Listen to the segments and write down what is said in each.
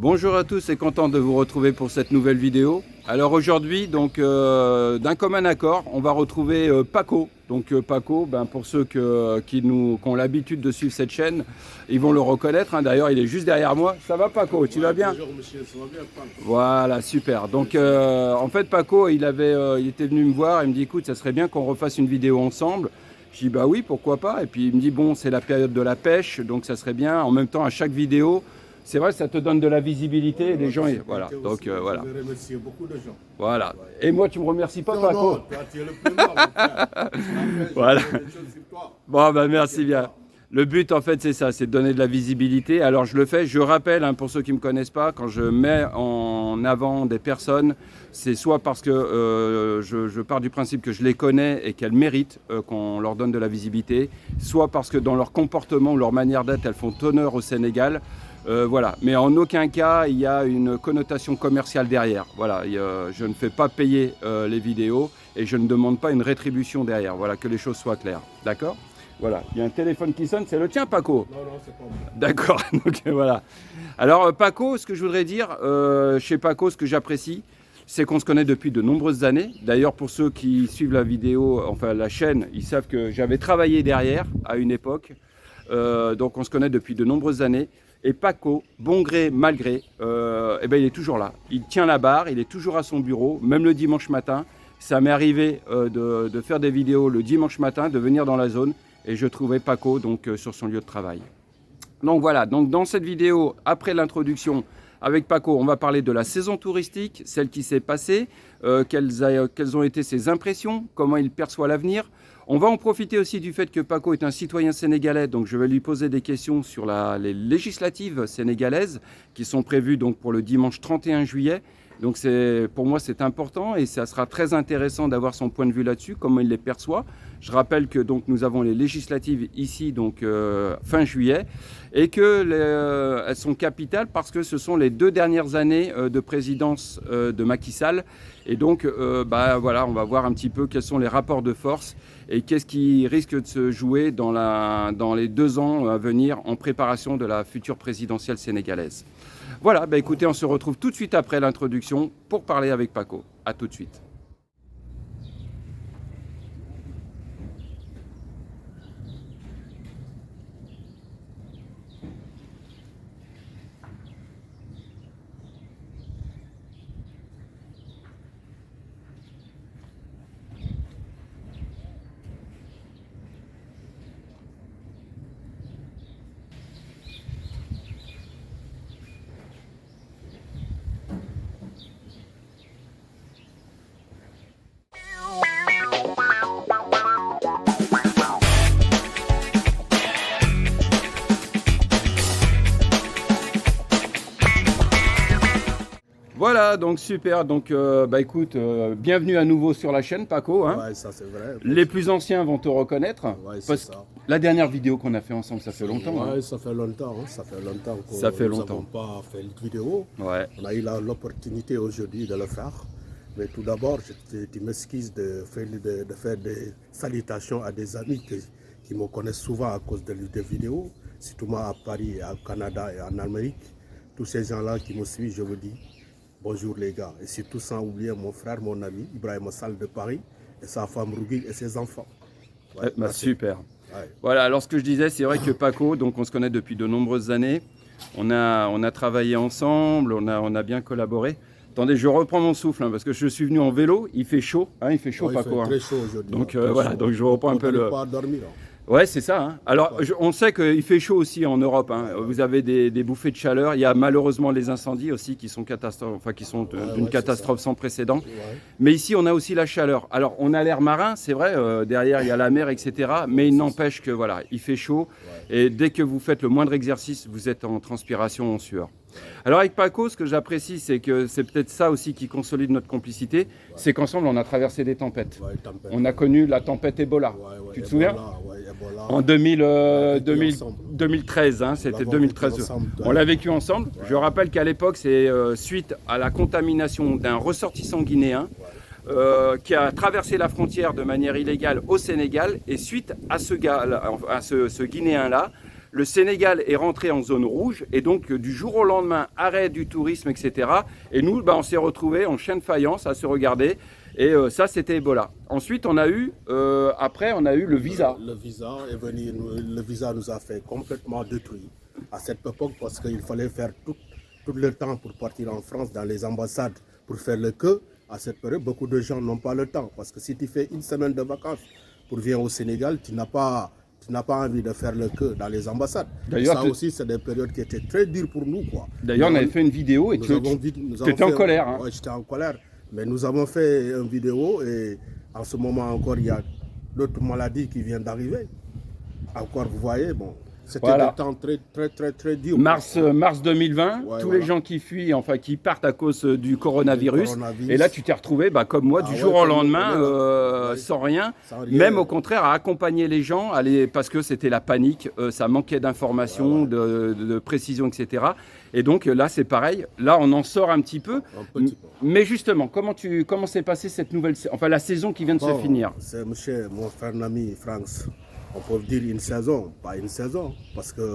Bonjour à tous et content de vous retrouver pour cette nouvelle vidéo. Alors aujourd'hui, donc d'un commun accord, on va retrouver Paco. Donc Paco, pour ceux qui ont l'habitude de suivre cette chaîne, ils vont le reconnaître. Hein. D'ailleurs, il est juste derrière moi. Ça va Paco, tu vas bien? Bonjour monsieur, ça va bien Franck? Voilà, super. Donc en fait Paco, il était venu me voir, il me dit écoute, ça serait bien qu'on refasse une vidéo ensemble. Je dis bah oui, pourquoi pas. Et puis il me dit bon, c'est la période de la pêche, donc ça serait bien. En même temps, à chaque vidéo, c'est vrai, ça te donne de la visibilité. Les gens, voilà. Donc voilà. Je vais remercier beaucoup de gens. Voilà. Et moi, tu me remercies pas, Non, Paco? non, toi, tu es le plus mort, mon frère. Après, Voilà. je fais des choses sur toi. Bon, merci bien. Le but, en fait, c'est ça, c'est de donner de la visibilité. Alors, je le fais, je rappelle, hein, pour ceux qui ne me connaissent pas, quand je mets en avant des personnes, c'est soit parce que je pars du principe que je les connais et qu'elles méritent qu'on leur donne de la visibilité, soit parce que dans leur comportement ou leur manière d'être, elles font honneur au Sénégal. Voilà, mais en aucun cas il y a une connotation commerciale derrière. Voilà, je ne fais pas payer les vidéos et je ne demande pas une rétribution derrière. Voilà, que les choses soient claires. D'accord? Voilà, il y a un téléphone qui sonne, c'est le tien, Paco? Non, non, c'est pas moi. D'accord, donc voilà. Alors Paco, ce que je voudrais dire, chez Paco, ce que j'apprécie, c'est qu'on se connaît depuis de nombreuses années. D'ailleurs, pour ceux qui suivent la vidéo, enfin la chaîne, ils savent que j'avais travaillé derrière à une époque. Donc on se connaît depuis de nombreuses années. Et Paco, bon gré, mal gré, il est toujours là. Il tient la barre, il est toujours à son bureau, même le dimanche matin. Ça m'est arrivé de faire des vidéos le dimanche matin, de venir dans la zone et je trouvais Paco donc, sur son lieu de travail. Donc voilà, donc dans cette vidéo, après l'introduction avec Paco, on va parler de la saison touristique, celle qui s'est passée, quelles ont été ses impressions, comment il perçoit l'avenir. On va en profiter aussi du fait que Paco est un citoyen sénégalais, donc je vais lui poser des questions sur les législatives sénégalaises qui sont prévues donc pour le dimanche 31 juillet. Donc pour moi c'est important et ça sera très intéressant d'avoir son point de vue là-dessus, comment il les perçoit. Je rappelle que donc, nous avons les législatives ici donc, fin juillet et qu'elles sont capitales parce que ce sont les 2 dernières années de présidence de Macky Sall. Et donc voilà, on va voir un petit peu quels sont les rapports de force et qu'est-ce qui risque de se jouer dans les 2 ans à venir en préparation de la future présidentielle sénégalaise. Voilà, écoutez, on se retrouve tout de suite après l'introduction pour parler avec Paco. À tout de suite. Voilà, donc super. Donc, écoute, bienvenue à nouveau sur la chaîne, Paco. Hein. Ouais, ça c'est vrai. Les plus anciens vont te reconnaître. Ouais, c'est parce ça. que la dernière vidéo qu'on a fait ensemble, ça fait longtemps. Ouais, Hein. ça fait longtemps. Hein. Ça fait longtemps que Ça fait nous longtemps. n'avons pas fait une vidéo. Ouais. On a eu l'opportunité aujourd'hui de le faire. Mais tout d'abord, je m'excuse de faire des salutations à des amis qui me connaissent souvent à cause des vidéos, surtout moi à Paris, au Canada et en Amérique. Tous ces gens-là qui me suivent, je vous dis bonjour les gars. Et surtout sans oublier mon frère, mon ami, Ibrahim Sall de Paris, et sa femme Rougui et ses enfants. Ouais, Super. Ouais. Voilà, alors ce que je disais, c'est vrai que Paco, donc on se connaît depuis de nombreuses années. On a travaillé ensemble, on a bien collaboré. Attendez, je reprends mon souffle parce que je suis venu en vélo, il fait chaud, hein, il fait chaud Paco. Il fait très chaud aujourd'hui. Donc voilà, donc je reprends un peu le... pas dormir. Ouais, c'est ça. Hein. Alors, on sait qu'il fait chaud aussi en Europe. Hein. Vous avez des bouffées de chaleur. Il y a malheureusement les incendies aussi qui sont d'une catastrophe sans précédent. Ouais. Mais ici, on a aussi la chaleur. Alors, on a l'air marin, c'est vrai. Derrière, il y a la mer, etc. Mais il n'empêche que voilà, il fait chaud. Ouais. Et dès que vous faites le moindre exercice, vous êtes en transpiration, en sueur. Alors avec Paco, ce que j'apprécie, c'est que c'est peut-être ça aussi qui consolide notre complicité, c'est qu'ensemble on a traversé des tempêtes. On a connu la tempête Ebola. Tu te souviens? En 2013, hein, c'était 2013. On l'a vécu ensemble. Je rappelle qu'à l'époque, c'est suite à la contamination d'un ressortissant guinéen qui a traversé la frontière de manière illégale au Sénégal, et suite à ce Guinéen-là, le Sénégal est rentré en zone rouge et donc du jour au lendemain, arrêt du tourisme, etc. Et nous, on s'est retrouvés en chien de faïence à se regarder. Et ça, c'était Ebola. Ensuite, on a eu, après, on a eu le visa. Le visa est venu, le visa nous a fait complètement détruire à cette époque parce qu'il fallait faire tout le temps pour partir en France dans les ambassades pour faire le queue. À cette période, beaucoup de gens n'ont pas le temps parce que si tu fais une semaine de vacances pour venir au Sénégal, tu n'as pas envie de faire le queue dans les ambassades. D'ailleurs, ça aussi, c'est des périodes qui étaient très dures pour nous, quoi. D'ailleurs, on avait fait une vidéo et tu étais en colère. Hein. Ouais, j'étais en colère. Mais nous avons fait une vidéo et en ce moment encore, il y a d'autres maladies qui viennent d'arriver. Encore, vous voyez, bon, c'était des temps très durs. Mars 2020, tous les gens qui fuient, enfin qui partent à cause du coronavirus. Et là, tu t'es retrouvé, comme moi, du jour au lendemain, sans rien. Même au contraire, à accompagner les gens, parce que c'était la panique, ça manquait d'informations, de précision, etc. Et donc là, c'est pareil. Là, on en sort un petit peu. Mais justement, comment s'est passée cette la saison qui vient de se finir? C'est mon frère ami France. On peut dire une saison, pas une saison, parce qu'il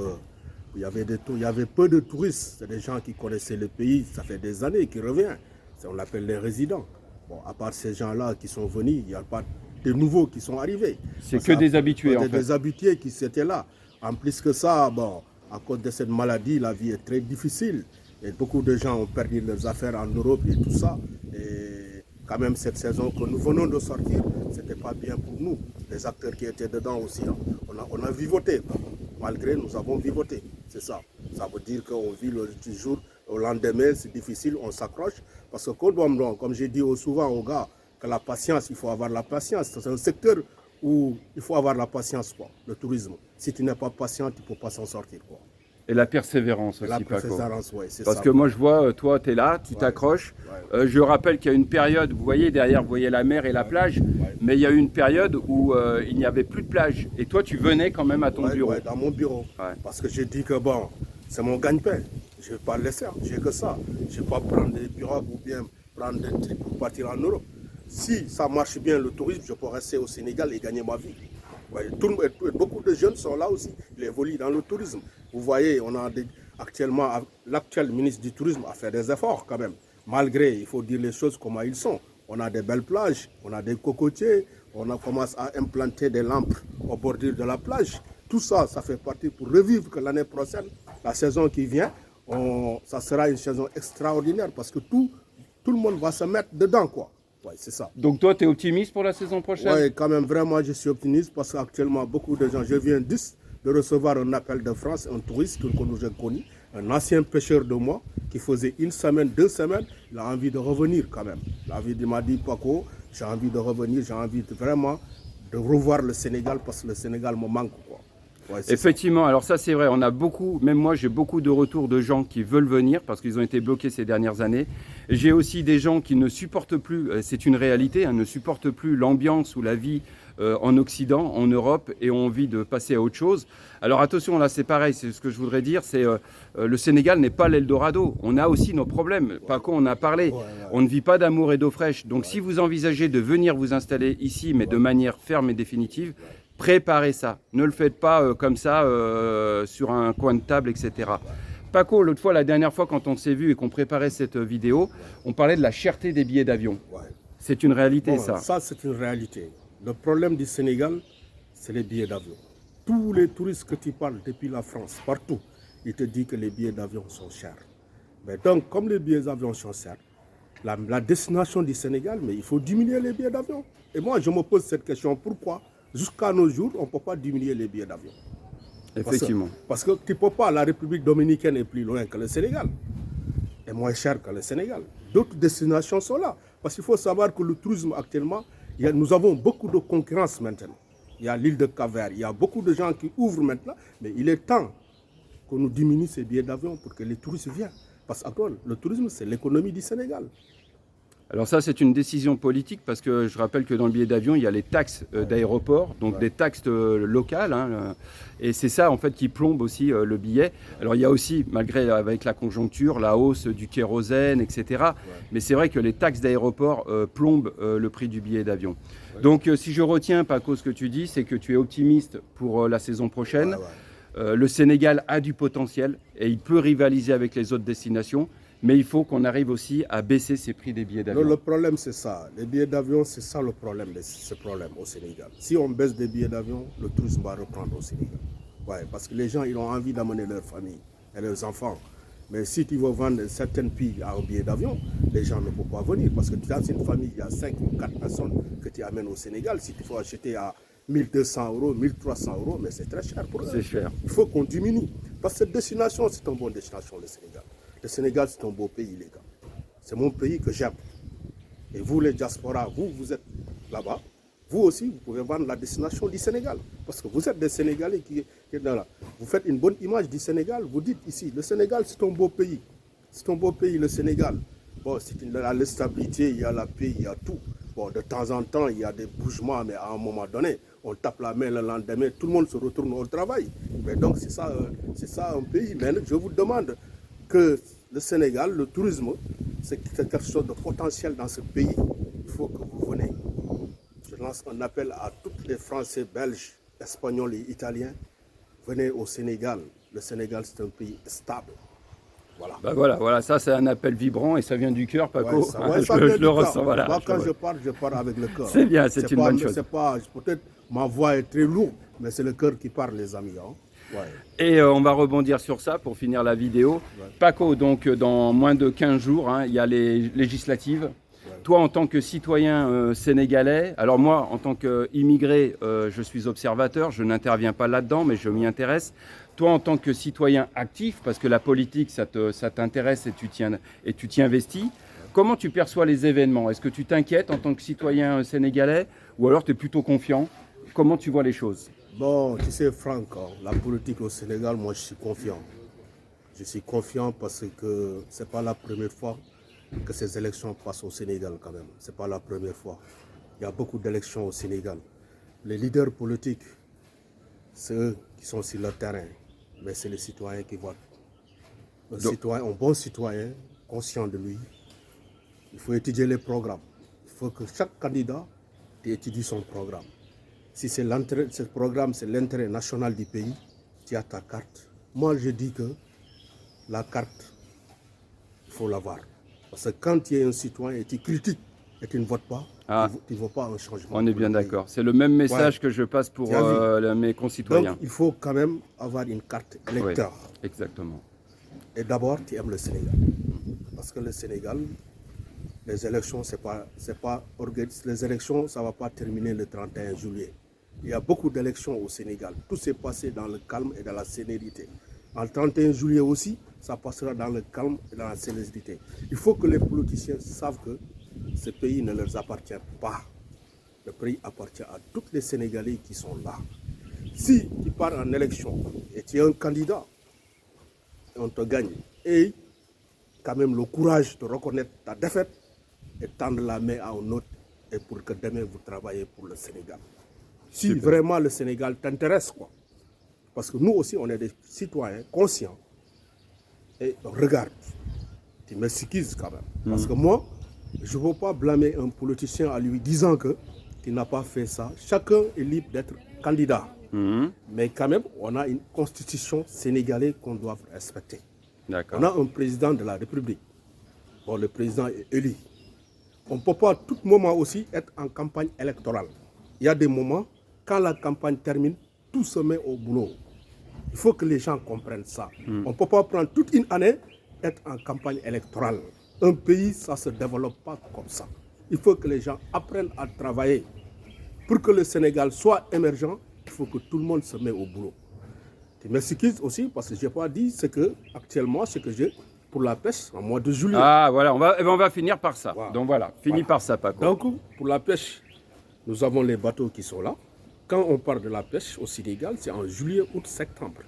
y avait peu de touristes. C'est des gens qui connaissaient le pays, ça fait des années qu'ils reviennent. On l'appelle les résidents. Bon, à part ces gens-là qui sont venus, il n'y a pas de nouveaux qui sont arrivés. C'est que des habitués, en fait. Des habitués qui étaient là. En plus que ça, bon, à cause de cette maladie, la vie est très difficile. Et beaucoup de gens ont perdu leurs affaires en Europe et tout ça. Et quand même, cette saison que nous venons de sortir, ce n'était pas bien pour nous. Les acteurs qui étaient dedans aussi, hein. On a vivoté. Malgré, nous avons vivoté. C'est ça. Ça veut dire qu'on vit le jour au lendemain, c'est difficile, on s'accroche. Parce que comme j'ai dit souvent aux gars, que la patience, il faut avoir la patience. C'est un secteur où il faut avoir la patience, quoi, le tourisme. Si tu n'es pas patient, tu ne peux pas s'en sortir, quoi. Et la persévérance aussi, Paco. La persévérance, oui, c'est ça. Parce que moi, je vois, toi, tu es là, tu t'accroches. Je rappelle qu'il y a une période, vous voyez, derrière, vous voyez la mer et la plage, mais il y a eu une période où il n'y avait plus de plage. Et toi, tu venais quand même à ton bureau. Oui, dans mon bureau. Parce que j'ai dit que, bon, c'est mon gagne-pain. Je ne vais pas le laisser, j'ai que ça. Je ne vais pas prendre des pirogues ou bien prendre des trucs pour partir en Europe. Si ça marche bien, le tourisme, je peux rester au Sénégal et gagner ma vie. Beaucoup de jeunes sont là aussi, ils évoluent dans le tourisme. Vous voyez, on a actuellement, l'actuel ministre du Tourisme a fait des efforts quand même. Malgré, il faut dire les choses comme ils sont. On a des belles plages, on a des cocotiers, on a commencé à implanter des lampes au bord de la plage. Tout ça, ça fait partie pour revivre que l'année prochaine, la saison qui vient, ça sera une saison extraordinaire parce que tout le monde va se mettre dedans, quoi. Ouais, c'est ça. Donc toi, tu es optimiste pour la saison prochaine? Oui, quand même, vraiment, je suis optimiste parce qu'actuellement, beaucoup de gens, je viens de recevoir un appel de France, un touriste que nous avons connu, un ancien pêcheur de moi, qui faisait 1 semaine, 2 semaines, il a envie de revenir quand même. Il m'a dit, Paco, j'ai envie de revenir, j'ai envie vraiment de revoir le Sénégal parce que le Sénégal me manque, quoi. Ouais, effectivement, ça. Alors ça c'est vrai, on a beaucoup, même moi j'ai beaucoup de retours de gens qui veulent venir parce qu'ils ont été bloqués ces dernières années. J'ai aussi des gens qui ne supportent plus, c'est une réalité, ne supportent plus l'ambiance ou la vie en Occident, en Europe et ont envie de passer à autre chose. Alors attention, là c'est pareil, c'est ce que je voudrais dire, c'est le Sénégal n'est pas l'Eldorado. On a aussi nos problèmes, Paco on a parlé, on ne vit pas d'amour et d'eau fraîche. Donc si vous envisagez de venir vous installer ici, mais de manière ferme et définitive, préparez ça. Ne le faites pas comme ça sur un coin de table, etc. Paco, l'autre fois, la dernière fois, quand on s'est vu et qu'on préparait cette vidéo, on parlait de la cherté des billets d'avion. C'est une réalité, ça. Ça, c'est une réalité. Le problème du Sénégal, c'est les billets d'avion. Tous les touristes que tu parles depuis la France, partout, ils te disent que les billets d'avion sont chers. Mais donc, comme les billets d'avion sont chers, la destination du Sénégal, mais il faut diminuer les billets d'avion. Et moi, je me pose cette question, pourquoi jusqu'à nos jours, on ne peut pas diminuer les billets d'avion? Effectivement. Parce que tu ne peux pas, la République dominicaine est plus loin que le Sénégal, est moins cher que le Sénégal. D'autres destinations sont là. Parce qu'il faut savoir que le tourisme actuellement, nous avons beaucoup de concurrence maintenant. Il y a l'île de Cap-Vert, il y a beaucoup de gens qui ouvrent maintenant, mais il est temps qu'on nous diminue ces billets d'avion pour que les touristes viennent. Parce que le tourisme, c'est l'économie du Sénégal. Alors ça, c'est une décision politique parce que je rappelle que dans le billet d'avion, il y a les taxes d'aéroport, donc des taxes locales. Et c'est ça, en fait, qui plombe aussi le billet. Alors il y a aussi, malgré avec la conjoncture, la hausse du kérosène, etc. Mais c'est vrai que les taxes d'aéroport plombent le prix du billet d'avion. Donc si je retiens, Paco, ce que tu dis, c'est que tu es optimiste pour la saison prochaine. Le Sénégal a du potentiel et il peut rivaliser avec les autres destinations, mais il faut qu'on arrive aussi à baisser ces prix des billets d'avion. Le problème, c'est ça. Les billets d'avion, c'est ça le problème, ce problème au Sénégal. Si on baisse des billets d'avion, le tourisme va reprendre au Sénégal. Ouais, parce que les gens, ils ont envie d'amener leur famille et leurs enfants. Mais si tu veux vendre certaines filles à un billet d'avion, les gens ne peuvent pas venir. Parce que dans une famille, il y a 5 ou 4 personnes que tu amènes au Sénégal. Si tu faut acheter à 1200 euros, 1300 euros, mais c'est très cher pour eux. C'est cher. Il faut qu'on diminue. Parce que cette destination, c'est une bonne destination, le Sénégal. Le Sénégal, c'est un beau pays, les gars. C'est mon pays que j'aime. Et vous, les diasporas, vous êtes là-bas. Vous aussi, vous pouvez vendre la destination du Sénégal. Parce que vous êtes des Sénégalais qui êtes là. Vous faites une bonne image du Sénégal. Vous dites ici, le Sénégal, c'est un beau pays. C'est un beau pays, le Sénégal. Bon, il y a la stabilité, il y a la paix, il y a tout. Bon, de temps en temps, il y a des bougements, mais à un moment donné, on tape la main le lendemain, tout le monde se retourne au travail. Mais donc, c'est ça un pays. Mais je vous demande que le Sénégal, le tourisme, c'est quelque chose de potentiel dans ce pays. Il faut que vous venez. Je lance un appel à tous les Français, Belges, Espagnols et Italiens. Venez au Sénégal. Le Sénégal, c'est un pays stable. Voilà. Ben voilà, ça c'est un appel vibrant et ça vient du cœur, Paco. Je le ressens. Voilà, moi, quand je parle avec le cœur. C'est bien, c'est une bonne chose. Peut-être ma voix est très lourde, mais c'est le cœur qui parle, les amis. Hein. Ouais. Et on va rebondir sur ça pour finir la vidéo. Ouais. Paco, donc dans moins de 15 jours, il y a les législatives. Ouais. Toi, en tant que citoyen sénégalais, alors moi, en tant qu'immigré, je suis observateur, je n'interviens pas là-dedans, mais je m'y intéresse. Toi, en tant que citoyen actif, parce que la politique, ça t'intéresse et tu t'y investis, comment tu perçois les événements? Est-ce que tu t'inquiètes en tant que citoyen sénégalais ou alors tu es plutôt confiant? Comment tu vois les choses? Bon, tu sais, Franck, la politique au Sénégal, moi, je suis confiant. Je suis confiant parce que ce n'est pas la première fois que ces élections passent au Sénégal, quand même. Ce n'est pas la première fois. Il y a beaucoup d'élections au Sénégal. Les leaders politiques, c'est eux qui sont sur le terrain, mais c'est les citoyens qui votent. Un bon citoyen, conscient de lui, il faut étudier les programmes. Il faut que chaque candidat étudie son programme. Si c'est ce programme, c'est l'intérêt national du pays, tu as ta carte. Moi, je dis que la carte, il faut l'avoir. Parce que quand tu es un citoyen et tu critiques et tu ne votes pas, tu ne vois pas un changement. On est bien d'accord. C'est le même message que je passe pour mes concitoyens. Donc, il faut quand même avoir une carte électeur. Oui, exactement. Et d'abord, tu aimes le Sénégal. Parce que le Sénégal, les élections, les élections, ça ne va pas terminer le 31 juillet. Il y a beaucoup d'élections au Sénégal. Tout s'est passé dans le calme et dans la sérénité. En 31 juillet aussi, ça passera dans le calme et dans la sérénité. Il faut que les politiciens savent que ce pays ne leur appartient pas. Le pays appartient à tous les Sénégalais qui sont là. Si tu pars en élection et tu es un candidat, on te gagne. Et quand même le courage de reconnaître ta défaite et tendre la main à un autre et pour que demain vous travaillez pour le Sénégal. Si vraiment le Sénégal t'intéresse, quoi. Parce que nous aussi, on est des citoyens conscients. Et regarde, tu m'excuses quand même. Parce que moi, je ne veux pas blâmer un politicien en lui disant qu'il n'a pas fait ça. Chacun est libre d'être candidat. Mais quand même, on a une constitution sénégalaise qu'on doit respecter. On a un président de la République. Bon, le président est élu. On ne peut pas à tout moment aussi être en campagne électorale. Il y a des moments, quand la campagne termine, tout se met au boulot. Il faut que les gens comprennent ça. On ne peut pas prendre toute une année, être en campagne électorale. Un pays, ça ne se développe pas comme ça. Il faut que les gens apprennent à travailler. Pour que le Sénégal soit émergent, il faut que tout le monde se mette au boulot. Je m'excuse aussi parce que je n'ai pas dit ce que actuellement, ce que j'ai pour la pêche en mois de juillet. Ah voilà, on va finir par ça. Voilà. Donc voilà, par ça, Paco. Donc pour la pêche, nous avons les bateaux qui sont là. Quand on parle de la pêche au Sénégal, c'est en juillet, août, septembre,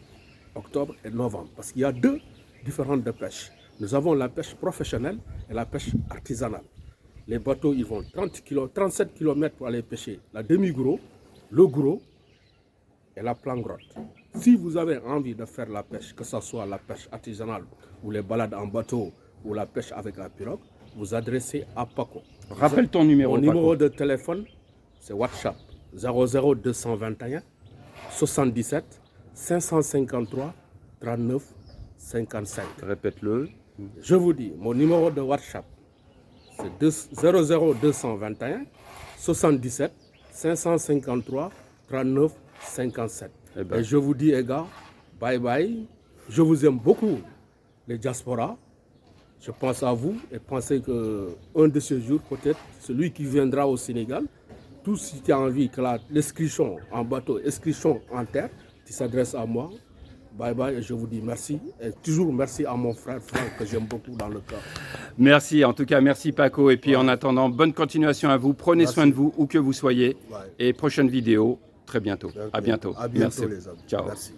octobre et novembre. Parce qu'il y a deux différentes de pêche. Nous avons la pêche professionnelle et la pêche artisanale. Les bateaux, ils vont 37 km pour aller pêcher la demi-gros, le gros et la plangrotte. Si vous avez envie de faire la pêche, que ce soit la pêche artisanale ou les balades en bateau ou la pêche avec la pirogue, vous adressez à Paco. Rappelle ton numéro. Mon numéro de téléphone, c'est WhatsApp 00221 77 553 39 55. Répète-le. Je vous dis, mon numéro de WhatsApp, c'est 00221 77 553 39 57. Eh ben. Et je vous dis, les gars, bye bye. Je vous aime beaucoup, les diasporas. Je pense à vous et pensez qu'un de ces jours, peut-être, celui qui viendra au Sénégal, tout si tu as envie que l'inscription en bateau, l'inscription en terre, tu s'adresses à moi. Bye bye et je vous dis merci. Et toujours merci à mon frère Franck que j'aime beaucoup dans le cœur. Merci, en tout cas, merci Paco. Et puis en attendant, bonne continuation à vous. Prenez soin de vous, où que vous soyez. Et prochaine vidéo, très bientôt. À bientôt. À bientôt merci. les amis. Ciao. Merci.